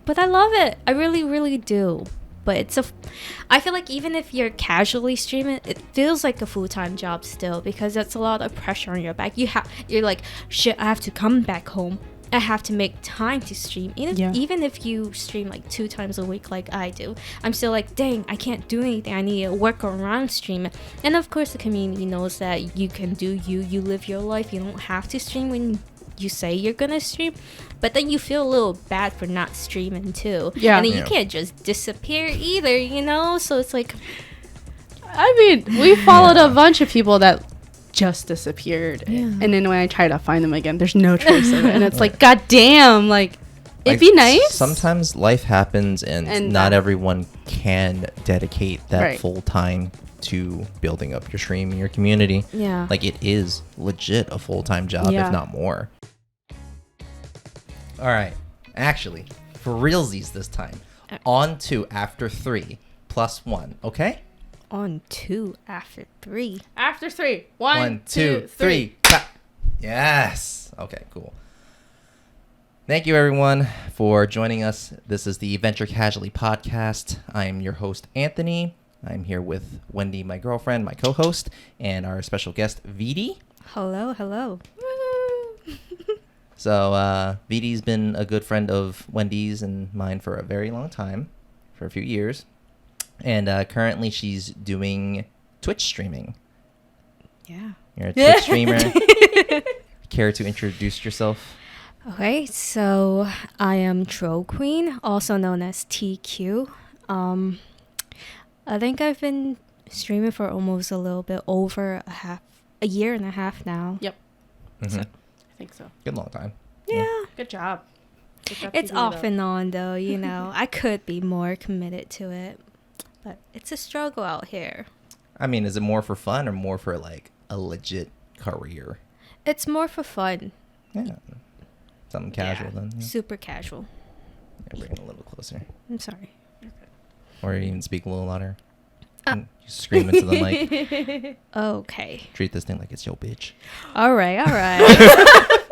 But I love it. I really, really do. But I feel like even if you're casually streaming, it feels like a full-time job still, because that's a lot of pressure on your back. You're like, shit, I have to come back home. I have to make time to stream. Even if you stream like 2 times a week like I do, I'm still like, dang, I can't do anything. I need to work around streaming. And of course the community knows that you can do you live your life. You don't have to stream when you say you're gonna stream, but then you feel a little bad for not streaming too. And then you can't just disappear either, so it's like, I mean, we followed a bunch of people that just disappeared, and then when I try to find them again, there's no trace of it, and it's like, god damn, like it'd be nice. Sometimes life happens, and not everyone can dedicate that full time to building up your stream and your community. Like, it is legit a full-time job, if not more. All right, actually, for realsies this time, on to after 3 plus 1, okay? On 2 after 3. After 3. 1, 2, 3. Yes. Okay, cool. Thank you, everyone, for joining us. This is the Venture Casually podcast. I am your host, Anthony. I'm here with Wendy, my girlfriend, my co-host, and our special guest, Vidi. Hello, hello. So, Vidi's been a good friend of Wendy's and mine for a very long time, for a few years. And currently she's doing Twitch streaming. Yeah. You're a Twitch streamer. Care to introduce yourself? Okay, so I am Troll Queen, also known as TQ. I think I've been streaming for almost a little bit over a year and a half now. Yep. Mm-hmm. So, I think so. Good long time. Yeah. Good job. It's off and on though, I could be more committed to it, but it's a struggle out here. I mean, is it more for fun or more for like a legit career? It's more for fun. Yeah. Something casual then. Yeah. Super casual. Yeah, bring it a little closer. I'm sorry. Or even speak a little louder. You scream into the mic. Okay. Treat this thing like it's your bitch. All right.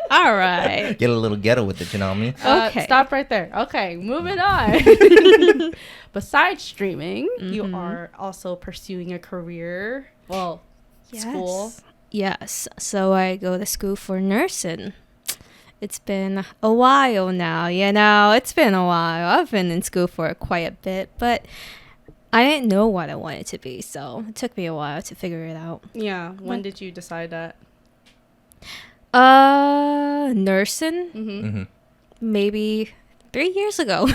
All right. Get a little ghetto with it, you know what I mean? Okay. Stop right there. Okay, moving on. Besides streaming, you are also pursuing a career. Well, school. Yes. So I go to school for nursing. It's been a while now, it's been a while. I've been in school for quite a bit, but I didn't know what I wanted to be, so it took me a while to figure it out. Yeah. When did you decide that? Nursing? Mm-hmm. Maybe 3 years ago,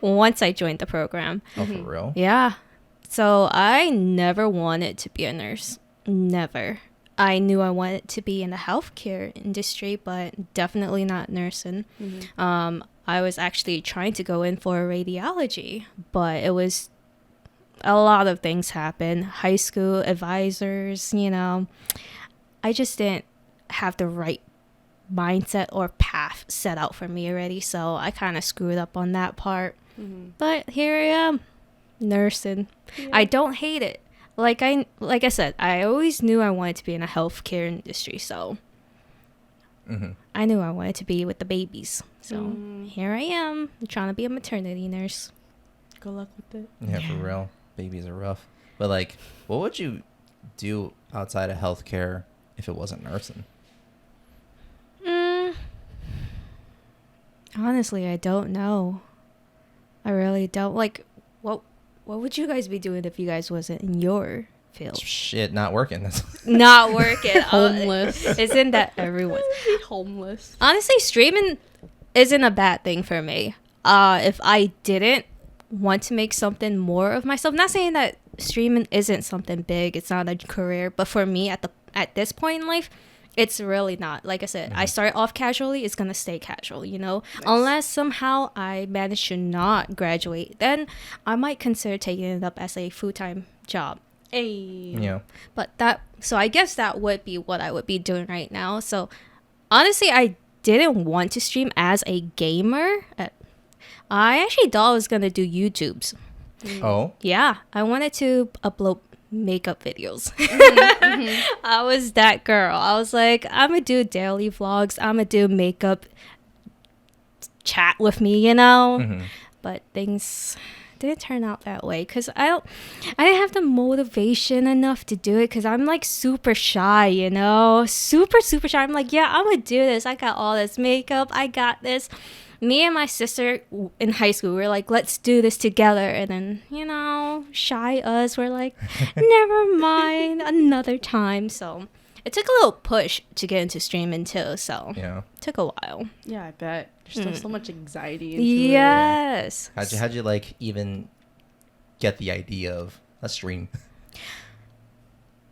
once I joined the program. Oh, for real? Yeah. So I never wanted to be a nurse. Never. I knew I wanted to be in the healthcare industry, but definitely not nursing. I was actually trying to go in for radiology, but it was a lot of things happened. High school advisors, I just didn't have the right mindset or path set out for me already, so I kind of screwed up on that part. But here I am, nursing. I don't hate it. Like I said, I always knew I wanted to be in a healthcare industry, so I knew I wanted to be with the babies. So here I am, trying to be a maternity nurse. Good luck with it. Yeah, for real. Babies are rough. But like, what would you do outside of healthcare if it wasn't nursing? Honestly, I don't know. I really don't. Like, what would you guys be doing if you guys wasn't in your field? Shit, not working. Not working. Homeless. Isn't that everyone? Homeless. Honestly, streaming isn't a bad thing for me. If I didn't want to make something more of myself, not saying that streaming isn't something big, it's not a career, but for me at this point in life, it's really not. Like I said, I started off casually, it's gonna stay casual, Nice. Unless somehow I manage to not graduate, then I might consider taking it up as a full-time job. Yeah. But so I guess that would be what I would be doing right now. So honestly, I didn't want to stream as a gamer. I actually thought I was gonna do YouTubes. Oh? Yeah, I wanted to upload makeup videos. I was that girl. I was like, I'm gonna do daily vlogs, I'm gonna do makeup chat with me, you know. Mm-hmm. But things didn't turn out that way because I didn't have the motivation enough to do it because I'm like super shy, you know, super shy. I'm like, yeah, I'm gonna do this. I got all this makeup. I got this. Me and my sister in high school, we were like, let's do this together. And then, you know, shy us, we're like, never mind, another time. So it took a little push to get into streaming too. So Yeah. it took a while. Yeah, I bet. There's still so much anxiety into Yes. How'd you like even get the idea of a stream?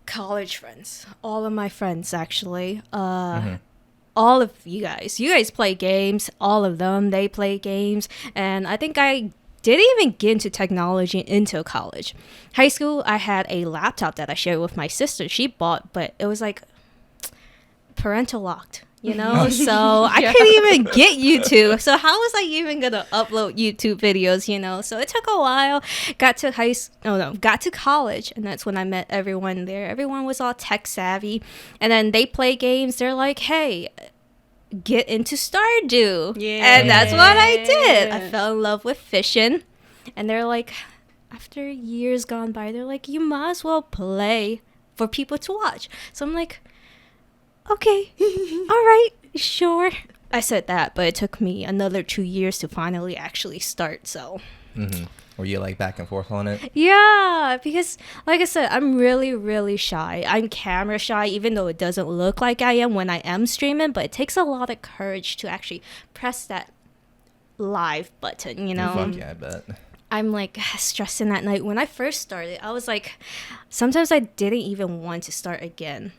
College friends. All of my friends, actually. All of you guys play games. All of them, they play games. And I think I didn't even get into technology until college. High school, I had a laptop that I shared with my sister. She bought, but it was like parental locked, you know? So I couldn't even get YouTube. So how was I even going to upload YouTube videos, you know? So it took a while. Got to college, and that's when I met everyone there. Everyone was all tech savvy. And then they play games. They're like, hey, get into Stardew. Yeah. And that's what I did. I fell in love with fishing. And they're like, after years gone by, they're like, you might as well play for people to watch. So I'm like, okay, all right, sure. I said that, but it took me another 2 years to finally actually start, so. Mm-hmm. Were you like back and forth on it? Yeah, because like I said, I'm really, really shy. I'm camera shy, even though it doesn't look like I am when I am streaming, but it takes a lot of courage to actually press that live button, you know? Fuck yeah, I bet. I'm like stressing at night. When I first started, I was like, sometimes I didn't even want to start again.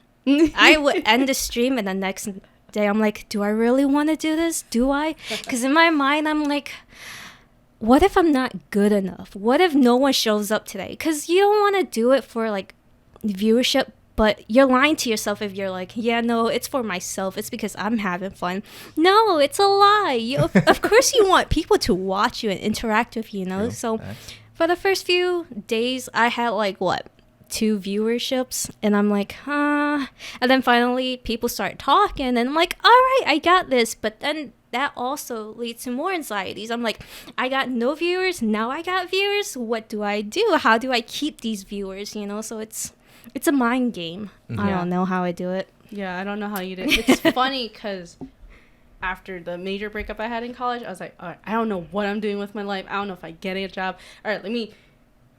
I would end the stream and the next day I'm like, do I really want to do this? Do I? Because in my mind, I'm like, what if I'm not good enough? What if no one shows up today? Because you don't want to do it for like viewership, but you're lying to yourself if you're like, yeah, no, it's for myself. It's because I'm having fun. No, it's a lie. Of course you want people to watch you and interact with you, you know? True. So Facts. for the first few days, I had like, 2 viewerships, and I'm like, and then finally people start talking, and I'm like, all right, I got this. But then that also leads to more anxieties. I'm like, I got no viewers, now I got viewers. What do I do? How do I keep these viewers, you know? So it's a mind game. I don't know how I do it. Yeah, I don't know how you did. It's funny because after the major breakup I had in college, I was like, all right, I don't know what I'm doing with my life. I don't know if I get a job. All right, let me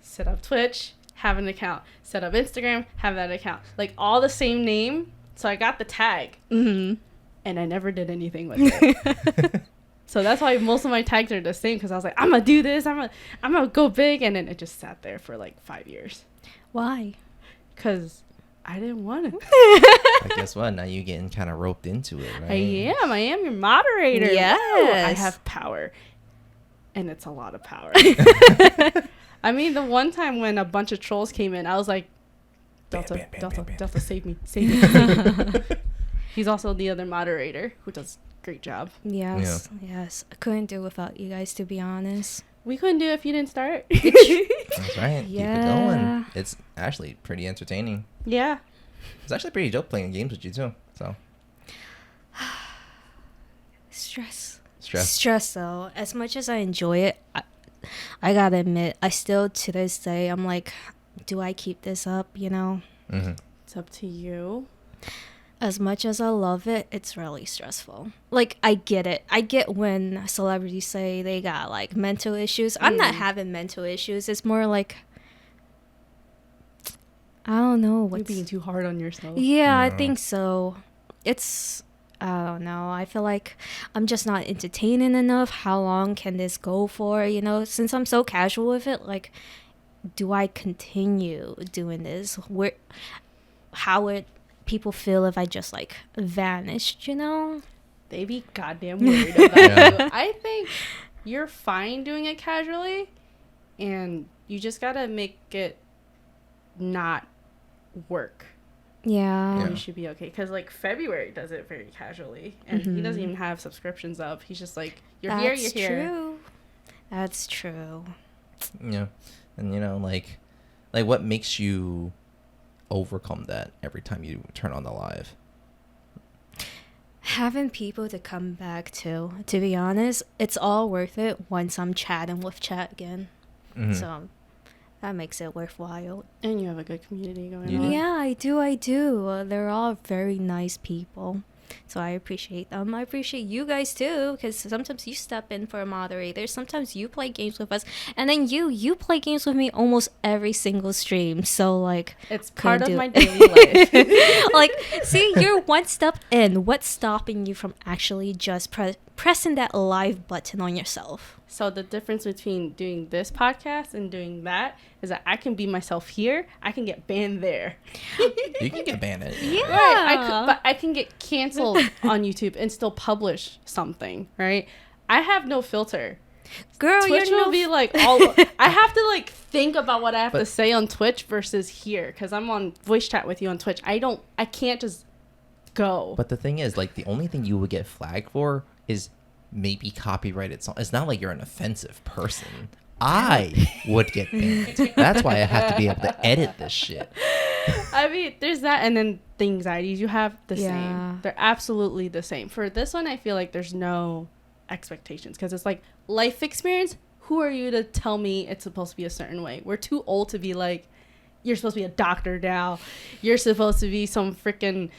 set up Twitch, have an account, set up Instagram, have that account, like all the same name. So I got the tag, and I never did anything with it. So that's why most of my tags are the same, because I was like, I'm gonna do this, I'm gonna go big, and then it just sat there for like 5 years. Why? Because I didn't want it. I guess what? Now you're getting kind of roped into it, right? I am your moderator. Yes. Woo, I have power, and it's a lot of power. I mean, the one time when a bunch of trolls came in, I was like, Delta, Delta, save me, save me. He's also the other moderator, who does a great job. Yes. I couldn't do without you guys, to be honest. We couldn't do it if you didn't start. That's right. Keep it going. It's actually pretty entertaining. Yeah. It's actually pretty dope playing games with you too. So. Stress though. As much as I enjoy it, I gotta admit, I still to this day, I'm like, do I keep this up? You know. Mm-hmm. It's up to you. As much as I love it, it's really stressful. Like, I get it. I get when celebrities say they got like mental issues. I'm not having mental issues. It's more like, I don't know. You're being too hard on yourself. Yeah, I think so. I don't know. I feel like I'm just not entertaining enough. How long can this go for? You know, since I'm so casual with it, like, do I continue doing this? How would people feel if I just like vanished, you know? They be goddamn worried about you. I think you're fine doing it casually, and you just gotta make it not work. Yeah. You should be okay, because like February does it very casually, and he doesn't even have subscriptions up. He's just like, you're here. That's true. Yeah. And you know, like what makes you overcome that every time you turn on the live? having people to come back to be honest, it's all worth it once I'm chatting with chat again. So that makes it worthwhile. And you have a good community going You on. do? Yeah, I do. They're all very nice people. So I appreciate them. I appreciate you guys too, because sometimes you step in for a moderator. Sometimes you play games with us, and then you play games with me almost every single stream. So like, It's part of do my it. daily life. like, see, you're one step in. What's stopping you from actually just pressing that live button on yourself? So the difference between doing this podcast and doing that is that I can be myself here. I can get banned there. You can get banned. Yeah. Right. But I can get canceled on YouTube and still publish something, right? I have no filter. Girl, Twitch you're will be like all. I have to like think about what I have to say on Twitch versus here because I'm on voice chat with you on Twitch. I can't just go. But the thing is, like, the only thing you would get flagged for is maybe copyrighted song. It's not like you're an offensive person. I would get banned. That's why I have to be able to edit this shit. I mean, there's that, and then the anxieties you have the Yeah. same. They're absolutely the same. For this one, I feel like there's no expectations because it's like life experience. Who are you to tell me it's supposed to be a certain way? We're too old to be like, you're supposed to be a doctor now. You're supposed to be some freaking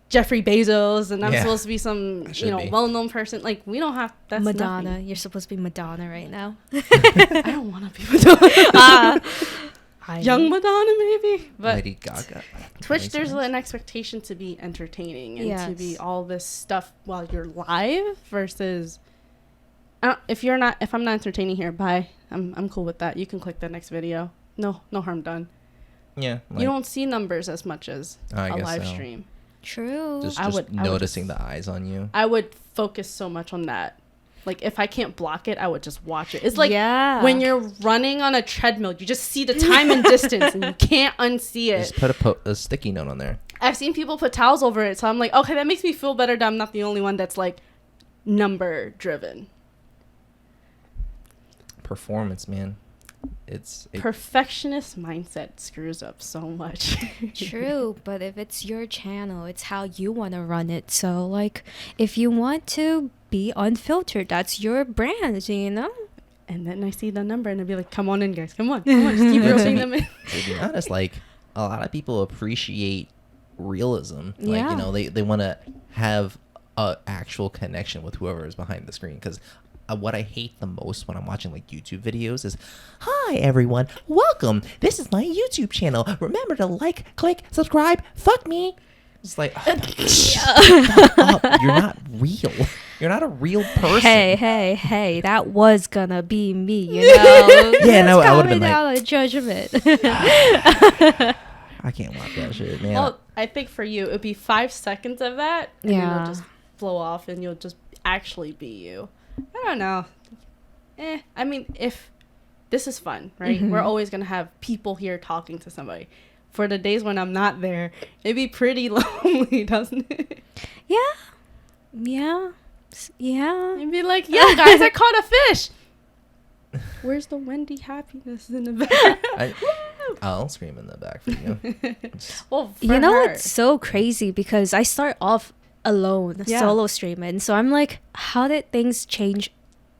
Jeffrey Bezos, and I'm supposed to be some well-known person. Like, we don't have that's Madonna. nothing. You're supposed to be Madonna right now. I don't want to be Madonna. Young Madonna, maybe. But Lady Gaga. Twitch, there's an expectation to be entertaining and to be all this stuff while you're live versus if I'm not entertaining here, bye. I'm cool with that. You can click the next video. No harm done. Yeah. Like, You don't see numbers as much as I a guess live so. stream. True. Just I would noticing just- the eyes on you. I would focus so much on that. Like, if I can't block it, I would just watch it. It's like when you're running on a treadmill, you just see the time and distance, and you can't unsee it. Just put a sticky note on there. I've seen people put towels over it, so I'm like, okay, that makes me feel better that I'm not the only one that's, like, number driven. Performance, man. Perfectionist mindset screws up so much. True, but if it's your channel, it's how you want to run it. So, like, if you want to be unfiltered, that's your brand, you know? And then I see the number, and I'd be like, come on in, guys. Come on. Just keep roping them in. To be honest, like, a lot of people appreciate realism. Like, you know, they want to have a actual connection with whoever is behind the screen. Because what I hate the most when I'm watching, like, YouTube videos is, hi, everyone. Welcome. This is my YouTube channel. Remember to like, click, subscribe. Fuck me. It's like, fuck up. You're not real. You're not a real person. Hey, that was gonna be me, you know? Yeah, no, I would've been like- down a Judgement. I can't watch that shit, man. Well, I think for you, it'd be 5 seconds of that, and then it'll just blow off, and you'll just actually be you. I don't know. I mean, if this is fun, right? We're always going to have people here talking to somebody. For the days when I'm not there, it'd be pretty lonely, doesn't it? Yeah. It'd be like, yo, guys, I caught a fish. Where's the Wendy happiness in the back? I'll scream in the back for you. Well, for You know her. what's so crazy? Because I start off alone, solo streaming. So I'm like, how did things change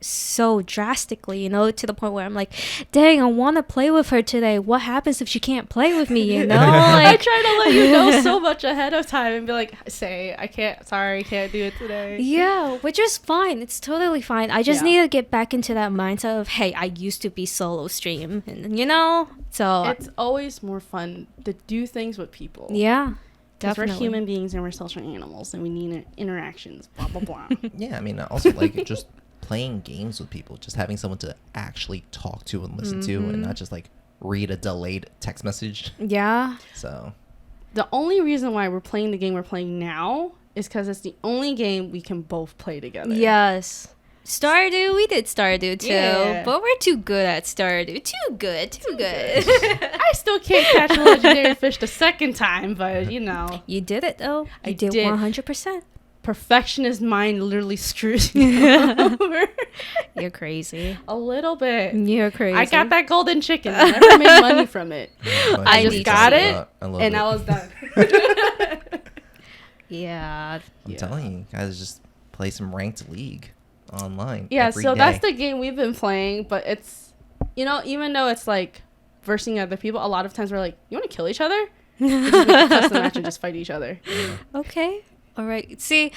so drastically, you know, to the point where I'm like, dang, I want to play with her today. What happens if she can't play with me, you know? I Like, try to let you know so much ahead of time and be like, I can't do it today. yeah, which is fine. It's totally fine. I just need to get back into that mindset of, hey, I used to be solo stream, and you know, so It's always more fun to do things with people. yeah, Because we're definitely. human beings and we're social animals and we need interactions, blah, blah, blah. Yeah, I mean, also, like, just playing games with people, just having someone to actually talk to and listen to, and not just, like, read a delayed text message. Yeah. So The only reason why we're playing the game we're playing now is because it's the only game we can both play together. Yes. Stardew, we did Stardew too, Yeah. but we're too good at Stardew. Too good. I still can't catch a legendary fish the second time, but, you know. You did it though. I You did did. 100%. Perfectionist mind literally screws me over You're crazy. a little bit. You're crazy. I got that golden chicken. I never made money from it. I just just got I it, love and it. I was done. Yeah. I'm telling you, guys, just play some ranked league online. Yeah, every so day. that's the game we've been playing, but it's, you know, even though it's like versing other people, a lot of times we're like, you want to kill each other? We just make a custom match and just fight each other. Okay. All right. See,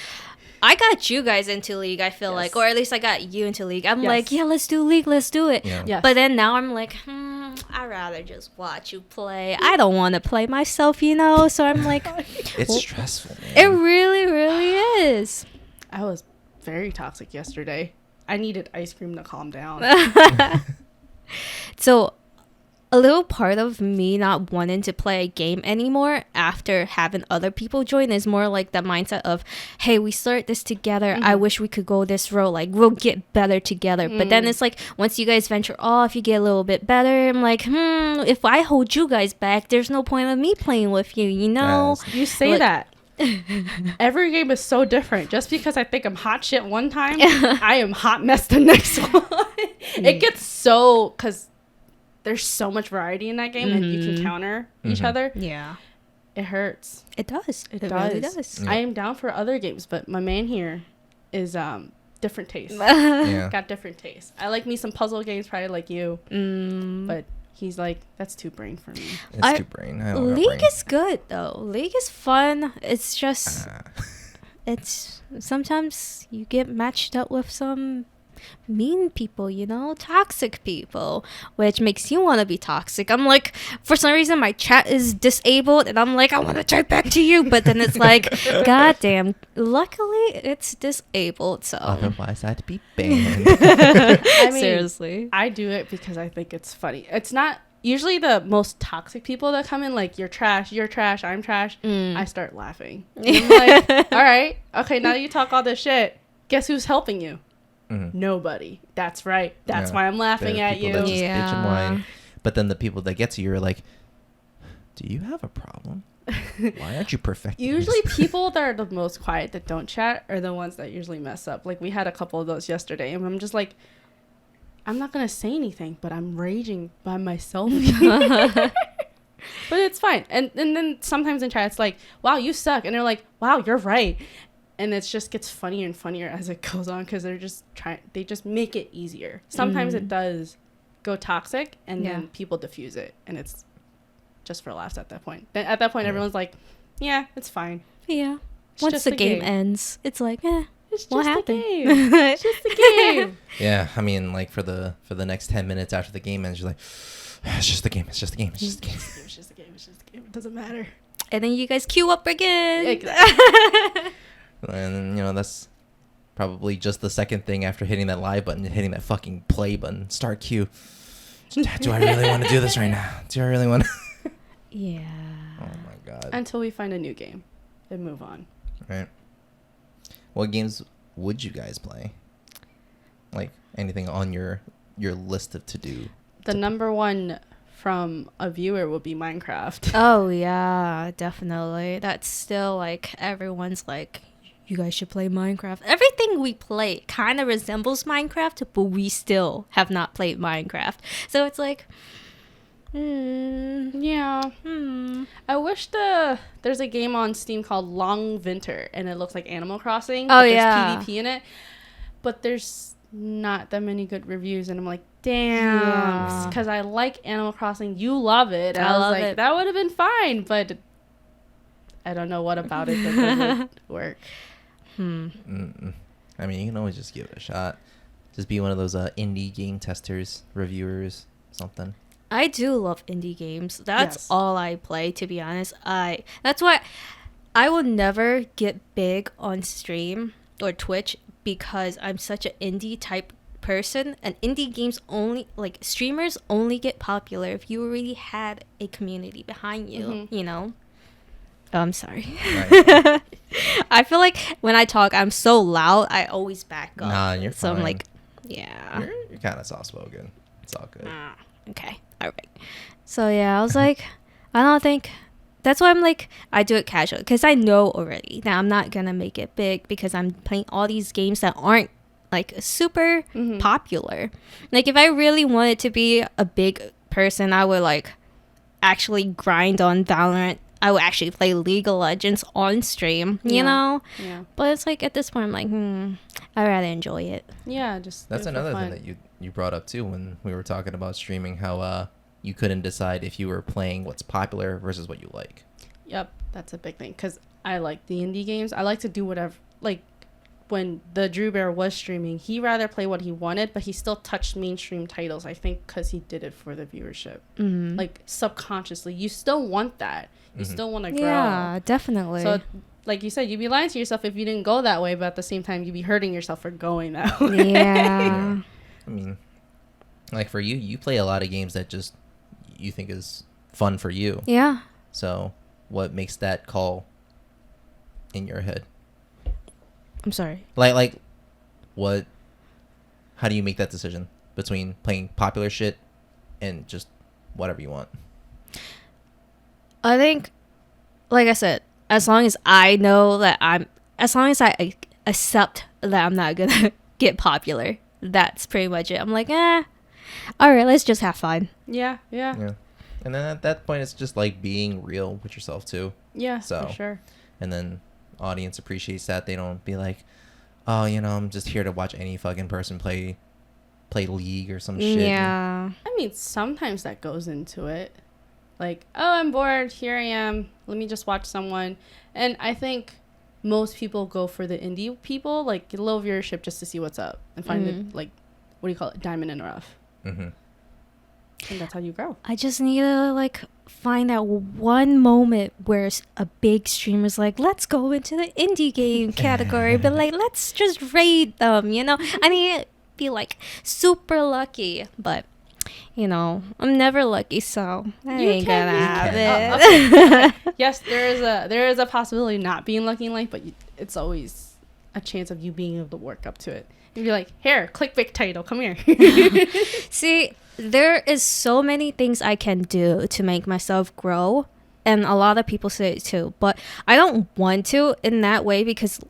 I got you guys into League, I feel Yes. like. Or at least I got you into League. I'm Yes. like, yeah, let's do League. Let's do it. Yeah. Yes. But then now I'm like, I'd rather just watch you play. I don't want to play myself, you know? So I'm like, It's stressful, man. it really, really is. I was very toxic yesterday. I needed ice cream to calm down. So a little part of me not wanting to play a game anymore after having other people join is more like the mindset of, hey, we start this together. I wish we could go this road. Like, we'll get better together. But then it's like, once you guys venture off, you get a little bit better. I'm like, if I hold you guys back, there's no point of me playing with you, you know? Yes. You say Look. that. Every game is so different. Just because I think I'm hot shit one time, I am hot mess the next one. It gets so, because there's so much variety in that game and you can counter each other. Yeah. It hurts. It does. It really does. does. Yeah. I am down for other games, but my man here is different taste. Yeah. Got different taste. I like me some puzzle games, probably like you, but he's like, that's too brain for me. It's too brain. I don't got League brain. is good, though. League is fun. It's just, it's sometimes you get matched up with some mean people, you know, toxic people, which makes you want to be toxic. I'm like, for some reason my chat is disabled and I'm like, I want to type back to you, but then it's like, goddamn, luckily it's disabled, so Otherwise, I'd be banned. I mean, seriously. I do it because I think it's funny. It's not usually the most toxic people that come in, like, you're trash, I'm trash. I start laughing. And I'm like, all right, okay, now you talk all this shit. Guess who's helping you? Nobody. That's right. That's Yeah. why I'm laughing They're the at people you. that just bitch and Yeah. whine. But then the people that get to you are like, do you have a problem? Why aren't you perfecting Usually this?" people that are the most quiet that don't chat are the ones that usually mess up. Like, we had a couple of those yesterday, and I'm just like, I'm not going to say anything, but I'm raging by myself. But it's fine. And then sometimes in chat, it's like, wow, you suck. And they're like, wow, you're right. And it just gets funnier and funnier as it goes on because they're just they just make it easier. Sometimes it does go toxic, and then people diffuse it, and it's just for laughs at that point. Then at that point, everyone's like, yeah, it's fine. Yeah. It's Once just the a game game. ends, it's like, It's what just happened? a game. It's just a game. Yeah, I mean, like for the next 10 minutes after the game ends, you're like, it's just a game. It's just a game. It's just a game. It's just a game. It's just a game. It doesn't matter. And then you guys queue up again. Exactly. And you know that's probably just the second thing after hitting that live button, hitting that fucking play button, start queue. Do I really want to do this right now? Do I really want to? Yeah. Oh my god. Until we find a new game and move on. Right. What games would you guys play? Like anything on your list of to do? The number one from a viewer would be Minecraft. Oh yeah, definitely. That's still like everyone's like, you guys should play Minecraft. Everything we play kind of resembles Minecraft, but we still have not played Minecraft. So it's like, Yeah. I wish there's a game on Steam called Long Winter, and it looks like Animal Crossing. Oh, but yeah. There's PvP in it, but there's not that many good reviews, and I'm like, damn. Yeah. Because I like Animal Crossing. You love it. And I I was love like, it. that would have been fine, but I don't know what about it that doesn't work. Mm-mm. I mean, you can always just give it a shot. Just be one of those indie game testers, reviewers, something. I do love indie games. That's Yes. all I play, to be honest. That's why I will never get big on stream or Twitch because I'm such an indie type person, and indie games only, like, streamers only get popular if you already had a community behind you, you know? Oh, I'm sorry. Right. I feel like when I talk, I'm so loud, I always back up. Nah, you're so I'm fine. like, yeah. You're kind of soft spoken. It's all good. Okay. All right. So yeah, I was like, I don't think. That's why I'm like, I do it casual because I know already that I'm not gonna make it big because I'm playing all these games that aren't like super popular. Like if I really wanted to be a big person, I would like actually grind on Valorant I would actually play League of Legends on stream, you know? Yeah. But it's like at this point, I'm like, I'd rather enjoy it. Yeah, just That's another thing that you brought up too when we were talking about streaming, how you couldn't decide if you were playing what's popular versus what you like. Yep, that's a big thing because I like the indie games. I like to do whatever. Like when the Drew Bear was streaming, he rather play what he wanted, but he still touched mainstream titles. I think because he did it for the viewership. Like subconsciously, you still want that. You still want to grow. Yeah, definitely. So, like you said, you'd be lying to yourself if you didn't go that way, but at the same time, you'd be hurting yourself for going that way. Yeah. I mean, like for you, you play a lot of games that just you think is fun for you. Yeah. So what makes that call in your head? I'm sorry. Like what, how do you make that decision between playing popular shit and just whatever you want? I think, like I said, as long as I know that as long as I accept that I'm not gonna get popular, that's pretty much it. I'm like, all right, let's just have fun. Yeah. And then at that point, it's just like being real with yourself too. Yeah, So, for sure. And then audience appreciates that. They don't be like, oh, I'm just here to watch any fucking person play League or some shit. Yeah. I mean, sometimes that goes into it. Like, oh, I'm bored. Here I am. Let me just watch someone. And I think most people go for the indie people, like get a little viewership just to see what's up and find it, like, what do you call it? Diamond in the rough. And that's how you grow. I just need to like find that one moment where a big streamer's like, let's go into the indie game category, but like, let's just raid them, I need to be like super lucky, but I'm never lucky, so I ain't gonna have it. Okay. Yes, there is a possibility of not being lucky in life, but it's always a chance of you being able to work up to it. You'd be like, here, clickbait title, come here. See, there is so many things I can do to make myself grow, and a lot of people say it too, but I don't want to in that way because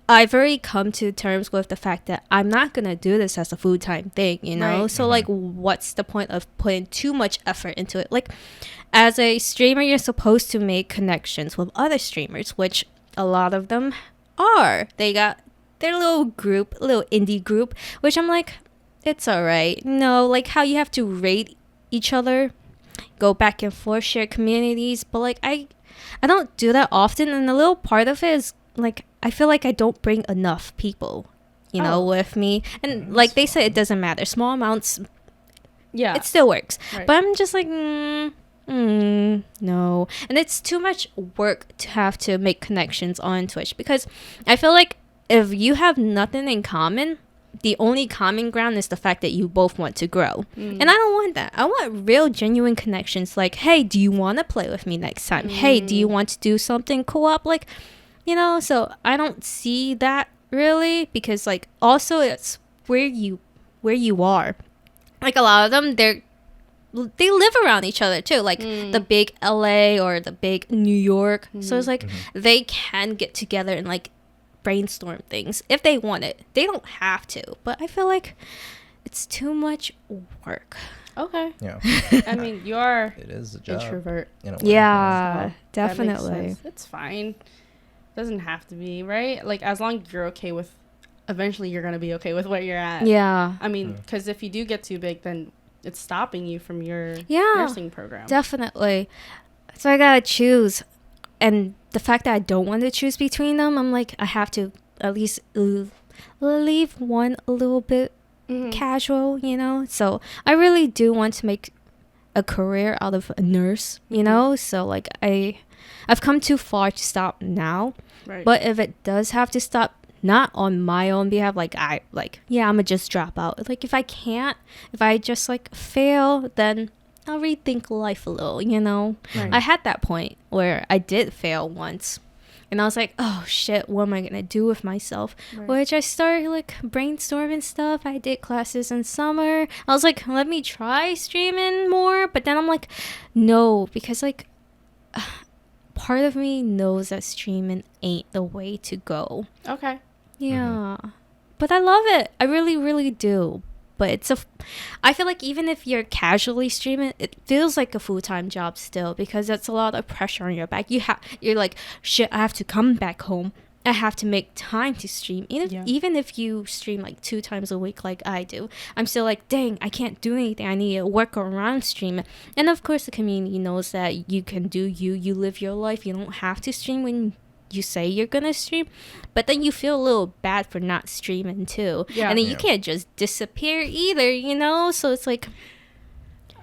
I've already come to terms with the fact that I'm not going to do this as a full-time thing, Right. So, like, what's the point of putting too much effort into it? Like, as a streamer, you're supposed to make connections with other streamers, which a lot of them are. They got their little indie group, which I'm like, it's all right. No, like how you have to rate each other, go back and forth, share communities. But, like, I don't do that often. And a little part of it is, like, I feel like I don't bring enough people, with me. And like they say, it doesn't matter. Small amounts, it still works. Right. But I'm just like, no. And it's too much work to have to make connections on Twitch because I feel like if you have nothing in common, the only common ground is the fact that you both want to grow. And I don't want that. I want real, genuine connections. Like, hey, do you want to play with me next time? Hey, do you want to do something co-op? Like, so I don't see that really because like also it's where you are. Like a lot of them, they live around each other too, like the big LA or the big New York. So it's like they can get together and like brainstorm things if they want it. They don't have to, but I feel like it's too much work. Okay. Yeah. I mean, you are it is a job. Introvert. In a way. Yeah, So definitely. It's fine. Doesn't have to be, right? Like as long as you're okay with, eventually you're gonna be okay with where you're at. Yeah. I mean, because if you do get too big, then it's stopping you from your nursing program. Definitely. So I gotta choose, and the fact that I don't want to choose between them, I'm like, I have to at least leave one a little bit casual, So I really do want to make a career out of a nurse, So like I've come too far to stop now. Right. But if it does have to stop, not on my own behalf, I'm gonna just drop out. Like if I just like fail, then I'll rethink life a little, Right. I had that point where I did fail once. And I was like, oh shit, what am I gonna do with myself? Right. Which I started like brainstorming stuff. I did classes in summer. I was like, let me try streaming more. But then I'm like, no, because like part of me knows that streaming ain't the way to go. Okay. Yeah. But I love it. I really, really do. but I feel like even if you're casually streaming, it feels like a full-time job still, because that's a lot of pressure on your back. You're like, shit, I have to come back home, I have to make time to stream. Even if you stream like 2 times a week like I do, I'm still like, dang, I can't do anything. I need to work around streaming. And of course the community knows that you can do you live your life. You don't have to stream when you say you're gonna stream, but then you feel a little bad for not streaming too. And then you can't just disappear either, so it's like,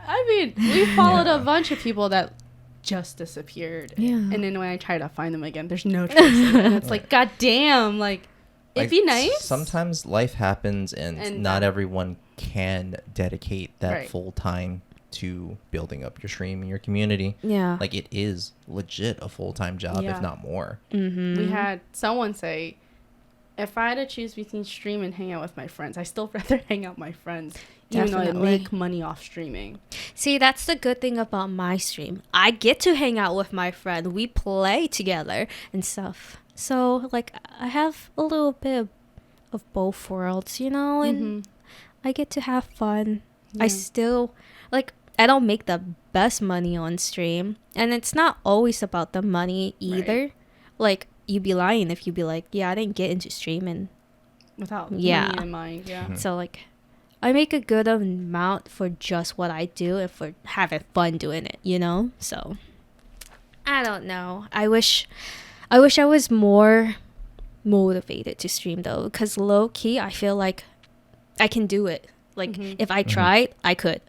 I mean, we followed a bunch of people that just disappeared, and then when I try to find them again, there's no trace. And it's like, god damn, like it'd be nice. Sometimes life happens, and not everyone can dedicate that full time to building up your stream and your community. Like, it is legit a full-time job, if not more. We had someone say, if I had to choose between stream and hang out with my friends, I still rather hang out with my friends. Definitely. Even though I make money off streaming. See, that's the good thing about my stream. I get to hang out with my friend. We play together and stuff. So, like, I have a little bit of both worlds, and I get to have fun. I still, like, I don't make the best money on stream. And it's not always about the money either. Like, you'd be lying if you'd be like, yeah, I didn't get into streaming without money in mind. So, like, I make a good amount for just what I do and for having fun doing it, So, I don't know. I wish I was more motivated to stream, though, because low-key, I feel like I can do it. Like, if I tried, I could.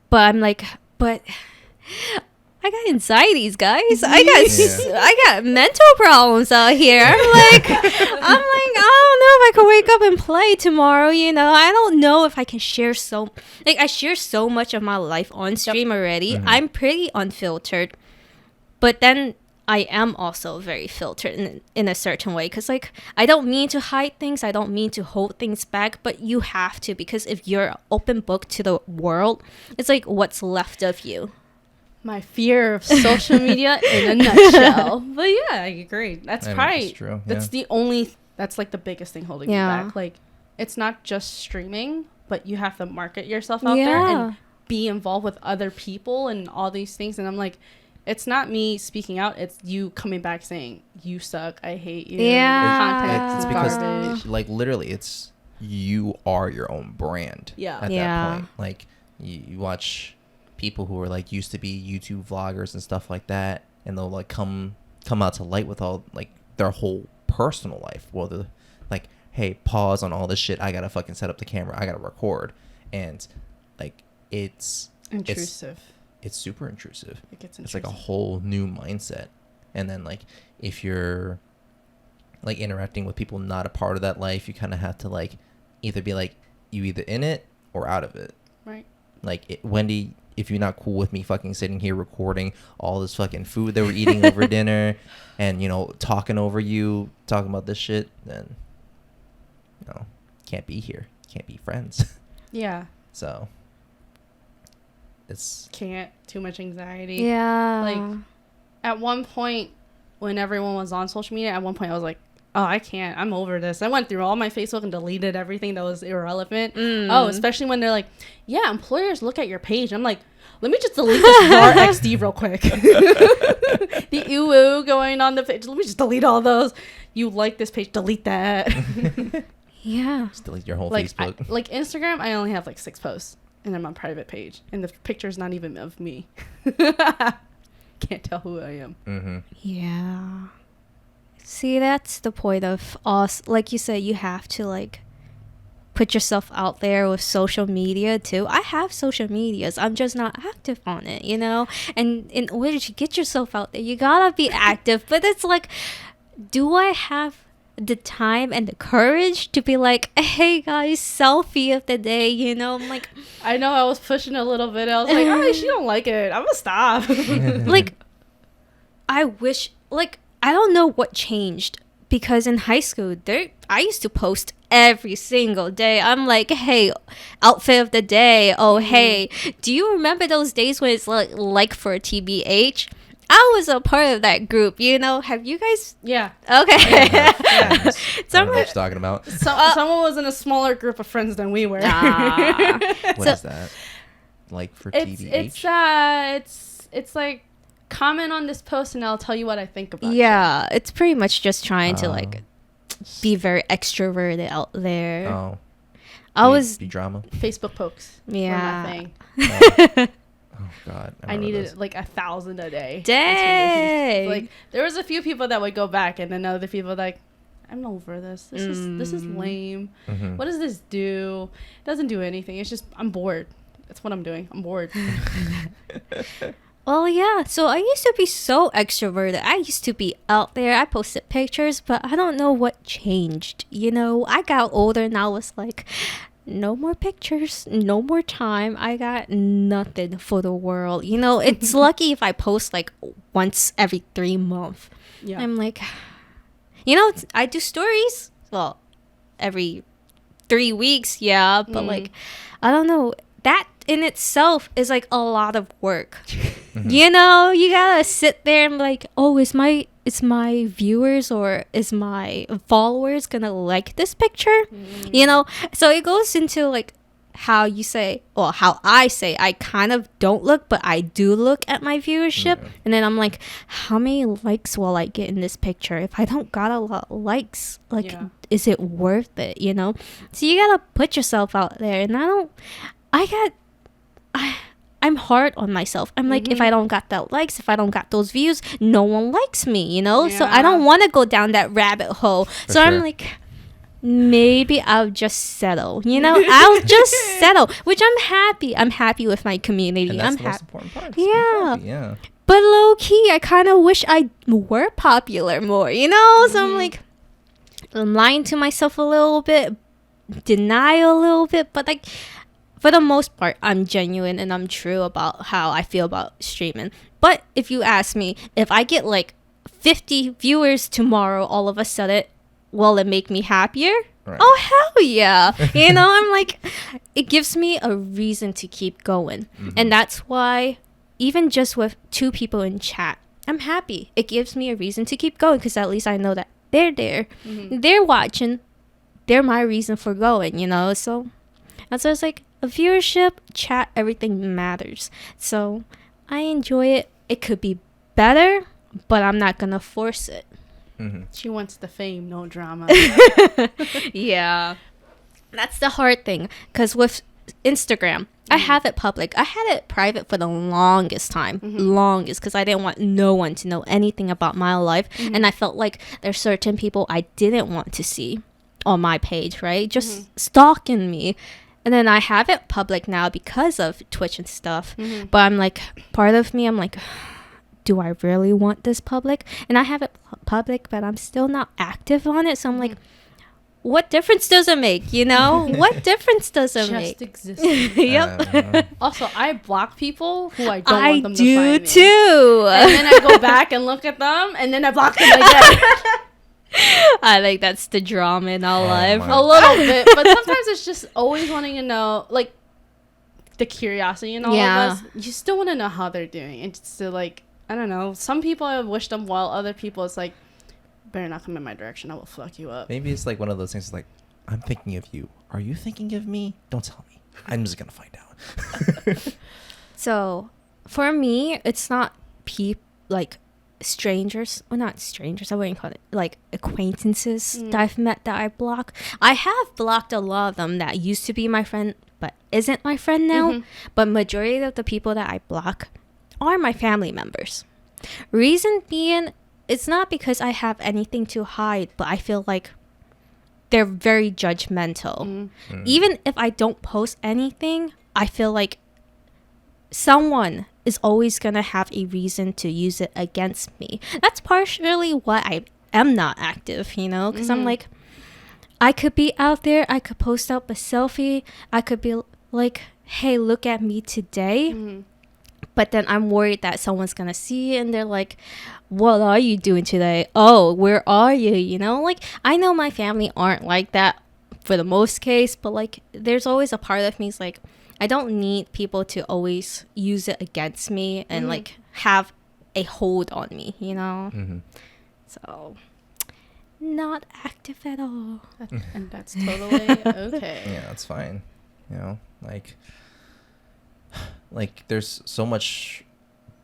But I'm like, I got anxieties, guys. I got mental problems out here. I'm like, I don't know if I can wake up and play tomorrow. I don't know if I can share I share so much of my life on stream already. I'm pretty unfiltered, but then I am also very filtered in a certain way, because like, I don't mean to hide things, I don't mean to hold things back, but you have to, because if you're an open book to the world, it's like, what's left of you? My fear of social media in a nutshell. But yeah, I agree. That's probably true. That's like the biggest thing holding me back. Like, it's not just streaming, but you have to market yourself out there and be involved with other people and all these things. And I'm like, it's not me speaking out, it's you coming back saying, you suck, I hate you. It's because like, literally, it's, you are your own brand at that point. Like, you watch people who are like used to be YouTube vloggers and stuff like that, and they'll like come out to light with all like their whole personal life. Well, they're like, hey, pause on all this shit, I gotta fucking set up the camera, I gotta record. And like, it's intrusive. It's super intrusive. It's like a whole new mindset. And then like, if you're like interacting with people not a part of that life, you kind of have to like either be like, you either in it or out of it. Right. Like, Wendy, if you're not cool with me fucking sitting here recording all this fucking food that we're eating over dinner and, talking over you, talking about this shit, then, can't be here. Can't be friends. Yeah. So, it's... Too much anxiety. Yeah. Like, at one point, when everyone was on social media, at one point I was like, oh, I can't. I'm over this. I went through all my Facebook and deleted everything that was irrelevant. Oh, especially when they're like, yeah, employers look at your page. I'm like, let me just delete this raw XD real quick. The ooh going on the page. Let me just delete all those. You like this page, delete that. Yeah. Just delete your whole like, Facebook. Like Instagram, I only have like 6 posts. And I'm on private page. And the picture's not even of me. Can't tell who I am. Yeah. See, that's the point of us. Like you said, you have to like put yourself out there with social media too. I have social medias. I'm just not active on it, And in order to get yourself out there, you gotta be active. But it's like, do I have the time and the courage to be like, hey guys, selfie of the day, I'm like, I know I was pushing a little bit. I was like, oh, she don't like it, I'm gonna stop. Like, I wish, like, I don't know what changed, because in high school I used to post every single day. I'm like, hey, outfit of the day. Oh, hey, do you remember those days when it's like for TBH? I was a part of that group, you know. Have you guys? Yeah. Okay. Yeah. So I don't know what you're talking about. Someone was in a smaller group of friends than we were. What So- is that? Like for TBH? It's like, comment on this post and I'll tell you what I think about you. Yeah, it's pretty much just trying to like Oh. be very extroverted out there. Oh. I was, Be drama. Facebook pokes were yeah. my thing. Oh God. I needed like 1,000 a day. Dang. Like, there was a few people that would go back, and then other people like, I'm over this. This is lame. Mhm. What does this do? It doesn't do anything. It's just, I'm bored. That's what I'm doing. I'm bored. Well, yeah. So I used to be so extroverted. I used to be out there. I posted pictures, but I don't know what changed. You know, I got older and I was like, no more pictures, no more time. I got nothing for the world. You know, it's lucky if I post like once every 3 months. Yeah. I'm like, you know, I do stories. Well, every 3 weeks, yeah. But like, I don't know. That in itself is like a lot of work. You know, you gotta sit there and be like, oh, is my viewers or is my followers gonna like this picture? You know, so it goes into like how you say, well, how I say I kind of don't look, but I do look at my viewership. Yeah. And then I'm like, how many likes will I get in this picture? If I don't got a lot of likes, like, Yeah. is it worth it? You know, so you gotta put yourself out there. And I'm hard on myself. I'm like, if I don't got that likes, if I don't got those views, no one likes me, you know? So I don't Yeah. want to go down that rabbit hole. For so I'm sure. like, maybe I'll just settle, you know? I'll just settle, which I'm happy. I'm happy with my community. And that's I'm the most happy. important part. Yeah. Yeah. But low key, I kind of wish I were popular more, you know? So I'm like, I'm lying to myself a little bit, denial a little bit, but like, for the most part, I'm genuine and I'm true about how I feel about streaming. But if you ask me, if I get like 50 viewers tomorrow, all of a sudden, will it make me happier? Right. Oh, hell yeah. You know, I'm like, it gives me a reason to keep going. And that's why, even just with 2 people in chat, I'm happy. It gives me a reason to keep going because at least I know that they're there. They're watching. They're my reason for going, you know? So that's why it's like, a viewership, chat, everything matters. So I enjoy it. It could be better, but I'm not going to force it. She wants the fame, no drama. Yeah. That's the hard thing. Because with Instagram, I have it public. I had it private for the longest time. Longest. Because I didn't want no one to know anything about my life. And I felt like there's certain people I didn't want to see on my page, right? Just stalking me. And then I have it public now because of Twitch and stuff. But I'm like, part of me, I'm like, do I really want this public? And I have it public, but I'm still not active on it. So I'm like, what difference does it make? You know, what difference does it make? Just exist. Yep. Also, I block people who I don't I want them to do find me. too. And then I go back and look at them, and then I block them again. I think that's the drama in our life. my- A little bit, but sometimes it's just always wanting to know, like, the curiosity in all Yeah. of us. You still want to know how they're doing. And just to, like, I don't know. Some people I wish them well. Other people, it's like, better not come in my direction. I will fuck you up. Maybe it's like one of those things like, I'm thinking of you. Are you thinking of me? Don't tell me. I'm just going to find out. So for me, it's not like strangers, well, not strangers, I wouldn't call it, like acquaintances that I've met that I block. I have blocked a lot of them that used to be my friend but isn't my friend now. But majority of the people that I block are my family members. Reason being, it's not because I have anything to hide, but I feel like they're very judgmental. Even if I don't post anything, I feel like someone is always going to have a reason to use it against me. That's partially why I am not active, you know, because I'm like, I could be out there, I could post up a selfie, I could be like, hey, look at me today. But then I'm worried that someone's going to see it and they're like, what are you doing today? Oh, where are you? You know, like, I know my family aren't like that for the most case, but like, there's always a part of me is like, I don't need people to always use it against me and like have a hold on me, you know? Mm-hmm. So, not active at all. And that's totally okay. Yeah, that's fine. You know, like there's so much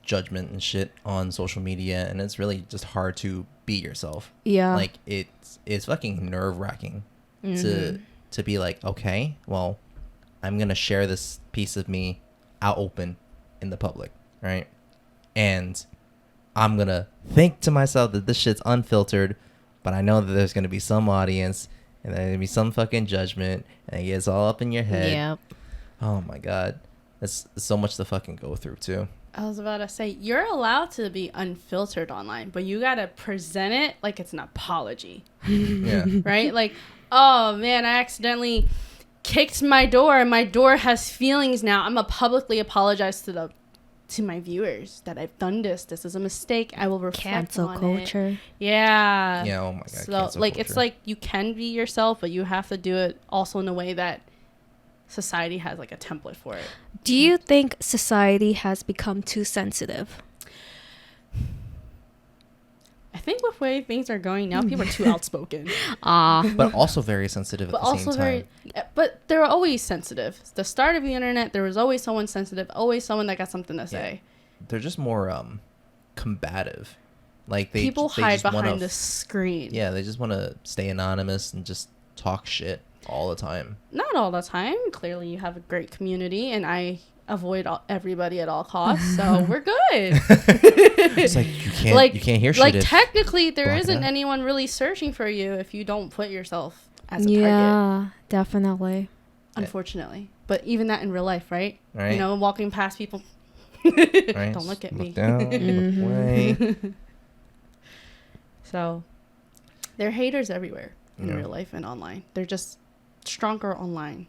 judgment and shit on social media, and it's really just hard to be yourself. Yeah. Like it's fucking nerve-wracking to be like, okay, well, I'm gonna share this piece of me out open in the public, right? And I'm gonna think to myself that this shit's unfiltered, but I know that there's gonna be some audience and there's gonna be some fucking judgment, and it gets all up in your head. Yep. Oh my god, that's so much to fucking go through too. I was about to say, you're allowed to be unfiltered online, but you gotta present it like it's an apology. Yeah. Right? Like, oh man, I accidentally kicked my door and my door has feelings now. I'm gonna publicly apologize to my viewers that I've done this. This is a mistake. I will reflect Cancel on culture. it. Yeah. Yeah. Oh my god. So cancel like culture. it's like you can be yourself, but you have to do it also in a way that society has like a template for it. Do you think society has become too sensitive? I think with the way things are going now, people are too outspoken. but also very sensitive But at the also same time. but they're always sensitive. The start of the internet, there was always someone sensitive, always someone that got something to say. They're just more combative. Like People they hide just wanna behind the screen. Yeah, they just want to stay anonymous and just talk shit all the time. Not all the time. Clearly, you have a great community, and I avoid everybody at all costs, so we're good. It's like you can't hear shit. Like if technically, there block it isn't out. anyone really searching for you if you don't put yourself as a Yeah, target. definitely. Unfortunately, but even that in real life, right? Right. You know, walking past people. Right? Don't look at me. Look down, look away. So, there are haters everywhere in Yeah. real life and online. They're just stronger online.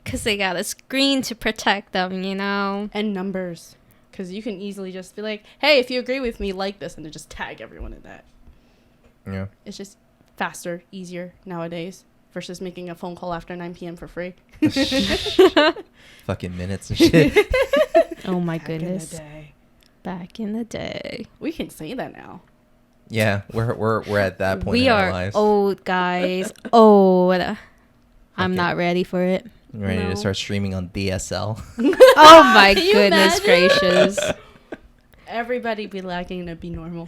Because they got a screen to protect them, you know? And numbers. Because you can easily just be like, hey, if you agree with me, like this, and then just tag everyone in that. Yeah. It's just faster, easier nowadays versus making a phone call after 9 p.m. for free. Fucking minutes and shit. Oh my Back in the goodness. day. Back in the day. We can say that now. Yeah, we're at that point We in our are lives. old, guys. Old. I'm Okay. not ready for it. Ready No. to start streaming on DSL. Oh my Can you goodness imagine? gracious. Everybody be lagging to be normal.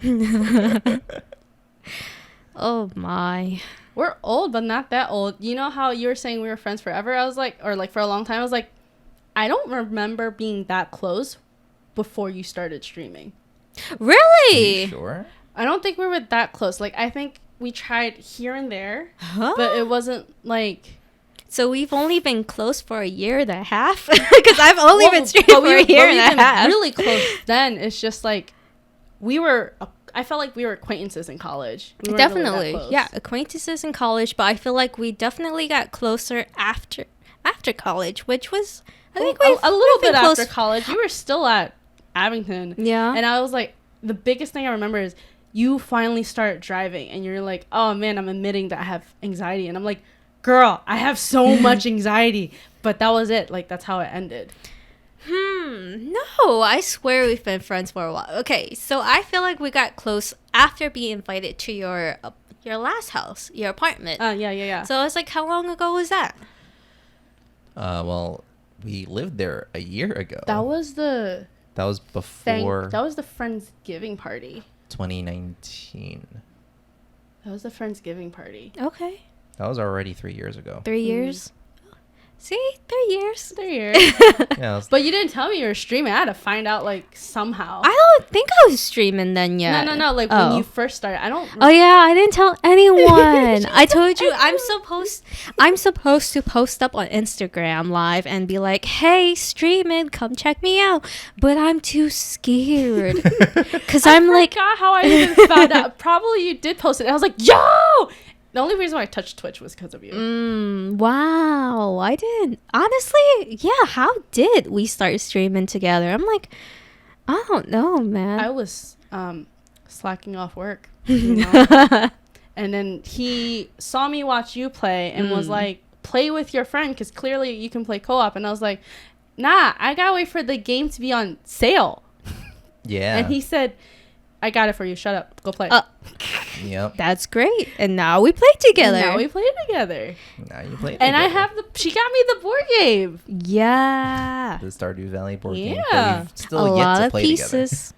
Oh my. We're old, but not that old. You know how you were saying we were friends forever? I was like, or like for a long time, I was like, I don't remember being that close before you started streaming. Really? You sure? I don't think we were that close. Like, I think we tried here and there, Huh? but it wasn't like... So we've only been close for a year and a half? Because I've only been streaming for a year and a half. Really close then. It's just like, I felt like we were acquaintances in college. We weren't really that Definitely. close. Yeah, acquaintances in college, but I feel like we definitely got closer after college, which was, I think a we've little been bit close. after college. You were still at Abington. Yeah. And I was like, the biggest thing I remember is you finally start driving and you're like, oh man, I'm admitting that I have anxiety. And I'm like, girl, I have so much anxiety. But that was it. Like, that's how it ended. No, I swear we've been friends for a while. Okay, so I feel like we got close after being invited to your last house, your apartment. Yeah. So I was like, how long ago was that? Well, we lived there a year ago. That was the That was before that was the Friendsgiving party. 2019. That was the Friendsgiving party. Okay, That was already 3 years ago. 3 years. See, 3 years. 3 years. Yeah, I was- But you didn't tell me you were streaming. I had to find out, like, somehow. I don't think I was streaming then yet. No. Like, Oh. when you first started. I don't... Oh yeah, I didn't tell anyone. I told you I'm supposed to post up on Instagram live and be like, "Hey, streaming, come check me out." But I'm too scared cuz I'm like, forgot how I even found out. Probably you did post it. I was like, yo! The only reason why I touched Twitch was because of you. wow, I didn't. Honestly, yeah, how did we start streaming together? I'm like, I don't know, man. I was slacking off work, you know? And then he saw me watch you play and was like, play with your friend because clearly you can play co-op. And I was like, nah, I gotta wait for the game to be on sale. yeah. And he said, I got it for you. Shut up. Go play. Yep. That's great. And now we play together. Now we play together. Now you play. And together. she got me the board game. Yeah. The Stardew Valley board game. Yeah. But we've still A yet lot to of play pieces.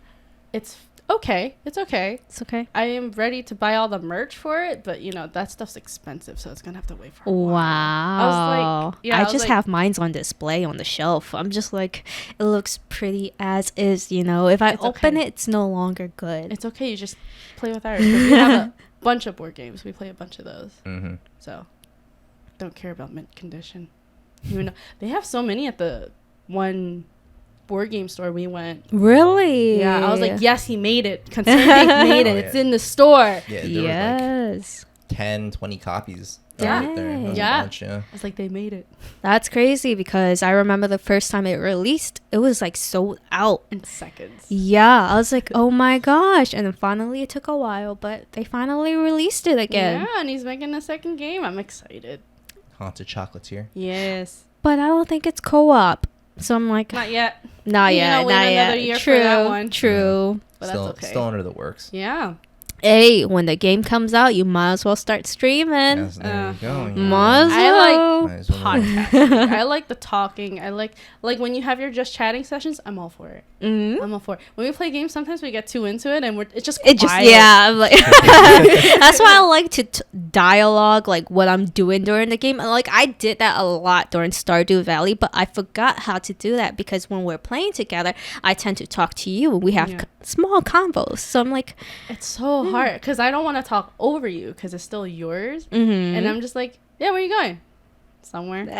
It's okay. It's okay. It's okay. I am ready to buy all the merch for it, but you know that stuff's expensive, so it's gonna have to wait for a while. Wow. I was just like- have mine on display on the shelf. I'm just like, it looks pretty as is, you know. If I It's open okay. it, it's no longer good. It's okay. You just play with ours. 'Cause we have a bunch of board games. We play a bunch of those, Mm-hmm. so don't care about mint condition. Even though they have so many at the one board game store we went. Really? Yeah, I was like, yes, he made it. Concerned he made it. Oh, It's yeah. in the store. Yeah, there was Yes. like 10, 20 copies. Yeah. Out there. It was a Yeah. bunch, yeah. I was like, they made it That's crazy because I remember the first time it released, it was like sold out. in seconds. Yeah, I was like, oh my gosh. And then finally, it took a while, but they finally released it again. Yeah, and he's making a second game. I'm excited. Haunted Chocolatier. Yes. But I don't think it's co-op. So I'm like, Not yet. not You yet, know, wait not another yet. year for True, that one. true. But still, that's okay. still under the works. Yeah. Hey, when the game comes out, you might as well start streaming. Yes, there you go. yeah. Might as I well. Might as well. Podcasting. I like the talking. I like when you have your just chatting sessions. I'm all for it. Mhm. I'm all for it. When we play games, sometimes we get too into it, and it's just It just quiet. yeah, I'm like that's why I like to dialogue like what I'm doing during the game. And like I did that a lot during Stardew Valley, but I forgot how to do that because when we're playing together, I tend to talk to you. We have Yeah. small combos, so I'm like, It's so hard because I don't want to talk over you because it's still yours, mm-hmm. and I'm just like, yeah, where you going? Somewhere. what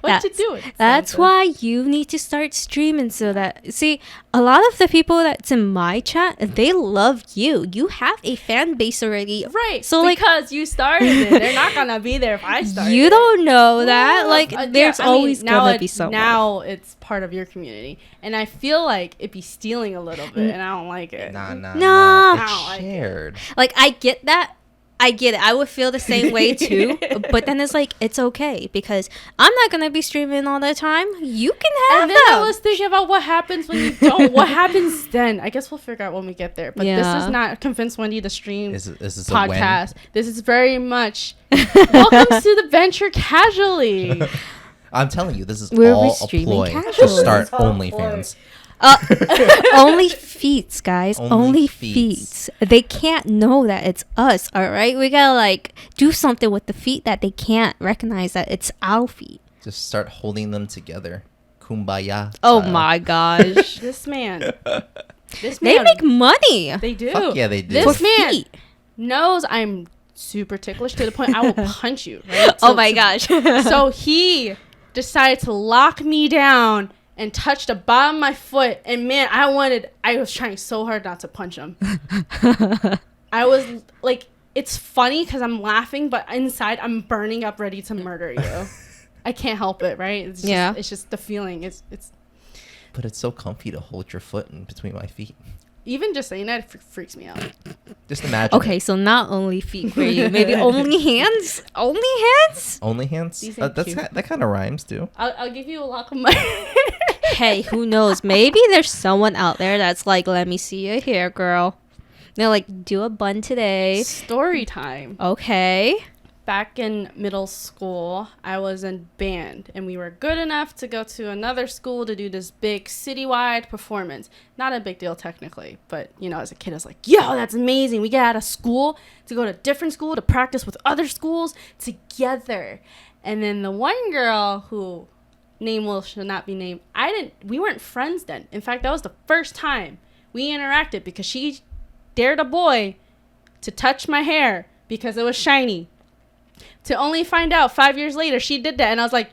That's- you doing? That's Something. why you need to start streaming so that see a lot of the people that's in my chat they love you. You have a fan base already. Right. So, like- because you started it, they're not gonna be there if I started. You don't know that. Well, Like yeah, there's I mean, always now gonna be someone. Now it's part of your community, and I feel like it be stealing a little bit, and I don't like it. Nah. Nah. I don't It's like it. shared. Like I get that. I get it. I would feel the same way too. But then it's like it's okay because I'm not gonna be streaming all the time. You can have And then them. I was thinking about what happens when you don't. What happens then? I guess we'll figure out when we get there. But this Yeah. is not convince Wendy to stream Is this a win? podcast. This is very much welcome to the Venture Casually. I'm telling you, this is We're all a streaming ploy to casually. start It's all a OnlyFans. Only feats, guys. Only Only feats. feats. They can't know that it's us. All right, we gotta like do something with the feet that they can't recognize that it's our feet. Just start holding them together. Kumbaya. Oh style. my gosh, This man. This they man. make money They do. Fuck yeah, they do. This for man feet. knows I'm super ticklish to the point I will punch you. Right? Oh my gosh. So he decided to lock me down and touch the bottom of my foot. And man, I was trying so hard not to punch him. I was like, it's funny because I'm laughing, but inside I'm burning up ready to murder you. I can't help it, right? It's just, Yeah. It's just the feeling. It's But it's so comfy to hold your foot in between my feet. even just saying that freaks me out. Just imagine. Okay, so not only feet for you, maybe only hands. Only hands. Only hands? These ain't cute. That kind of rhymes too. I'll give you a lock of my Hey, who knows? Maybe there's someone out there that's like, let me see your hair, girl. They're like, do a bun today. Story time. Okay. Back in middle school, I was in band, and we were good enough to go to another school to do this big citywide performance. Not a big deal technically, but you know, as a kid, I was like, yo, that's amazing. We get out of school to go to a different school to practice with other schools together. And then the one girl who should not be named, we weren't friends then. In fact, that was the first time we interacted because she dared a boy to touch my hair because it was shiny. To only find out 5 years later she did that, and I was like,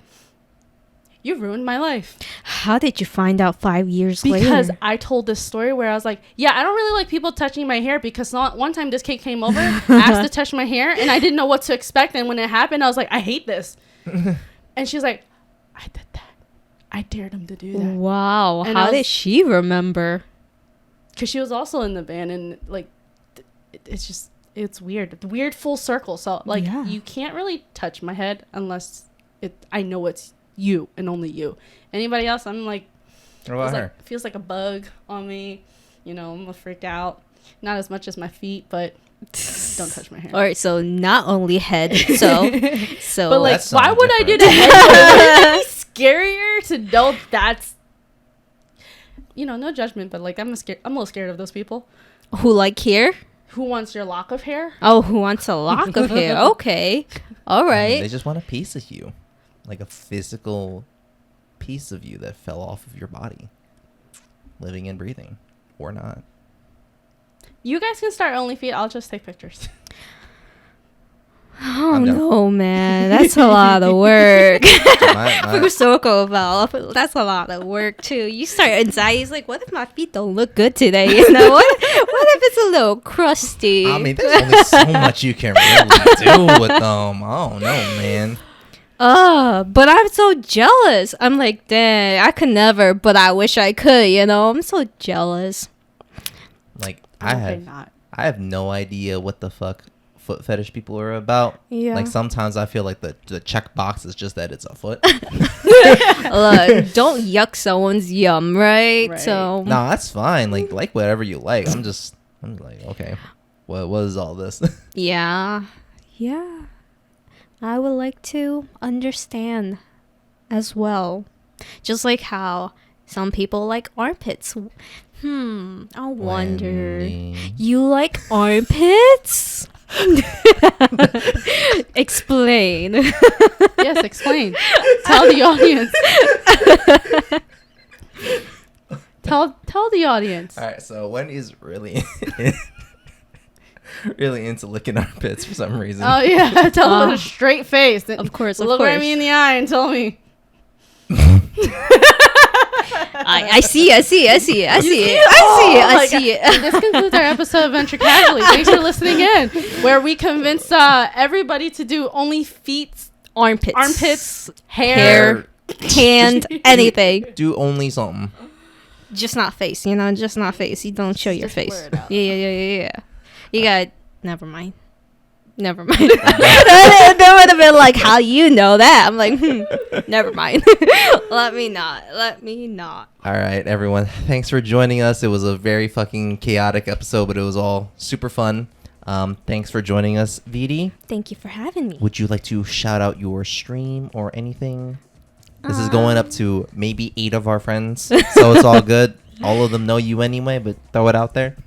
you ruined my life. How did you find out 5 years Because later? I told this story where I was like, yeah, I don't really like people touching my hair because one time this kid came over, asked to touch my hair, and I didn't know what to expect, and when it happened, I was like, I hate this. And she was like, I did that. I dared him to do that. Wow. And How I did was- she remember? Because she was also in the band, and like, it's weird. The weird full circle. So like, Yeah. you can't really touch my head unless I know it's you and only you. Anybody else, I'm like, What about her? feels like a bug on me. You know, I'm freaked out. Not as much as my feet, but don't touch my hair. All right, so not only head, so But like, That why sounds would I do different. that? Wouldn't it be scarier to know that's, you know, no judgment, but like I'm a little scared of those people. who like hair? Who wants your lock of hair? Oh, who wants a lock of hair? Okay, all They right. just want a piece of you, like a physical piece of you that fell off of your body, living and breathing, or not. You guys can start OnlyFeed. I'll just take pictures. Oh I'm down. no, man, that's a lot of work. My- For circle valve, that's a lot of work too. You start anxiety. It's like, what if my feet don't look good today? You know what? What if it's a little crusty? I mean, there's only so much you can really do with them. I don't know, man. But I'm so jealous. I'm like, dang, I could never, but I wish I could. You know, I'm so jealous. Like, Okay, not. I have no idea what the fuck foot fetish people are about. Yeah. Like, sometimes I feel like the check box is just that it's a foot. Look, don't yuck someone's yum, right? Right. So No, that's fine. Like whatever you like. I'm like, okay, what is all this? yeah. I would like to understand as well. Just like how some people like armpits. I wonder. Wendy. You like armpits? Explain. Yes, explain. Tell the audience. Tell the audience. All right, so Wendy's really really into licking armpits for some reason. Oh yeah, tell them with a straight face. Of course, Look right me in the eye and tell me. I see it. This concludes our episode of Venture Casually. Thanks for listening in, where we convinced everybody to do only feet, armpits, hair. hand, anything. Do only something. Just not face, you know, just not face. You don't show your Just face. blur it out. Yeah. You got, never mind. That would have been like, how you know that? I'm like, never mind. Let me not. All right, everyone. Thanks for joining us. It was a very fucking chaotic episode, but it was all super fun. Thanks for joining us, VD. Thank you for having me. Would you like to shout out your stream or anything? This is going up to maybe 8 of our friends, so it's all good. All of them know you anyway, but throw it out there.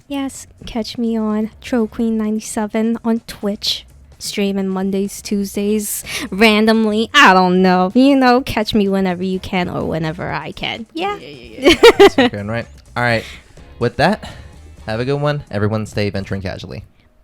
Yes, catch me on TrollQueen97 on Twitch. Streaming Mondays, Tuesdays, randomly. I don't know. You know, catch me whenever you can or whenever I can. Yeah. That's right. All right. With that, have a good one. Everyone stay venturing casually.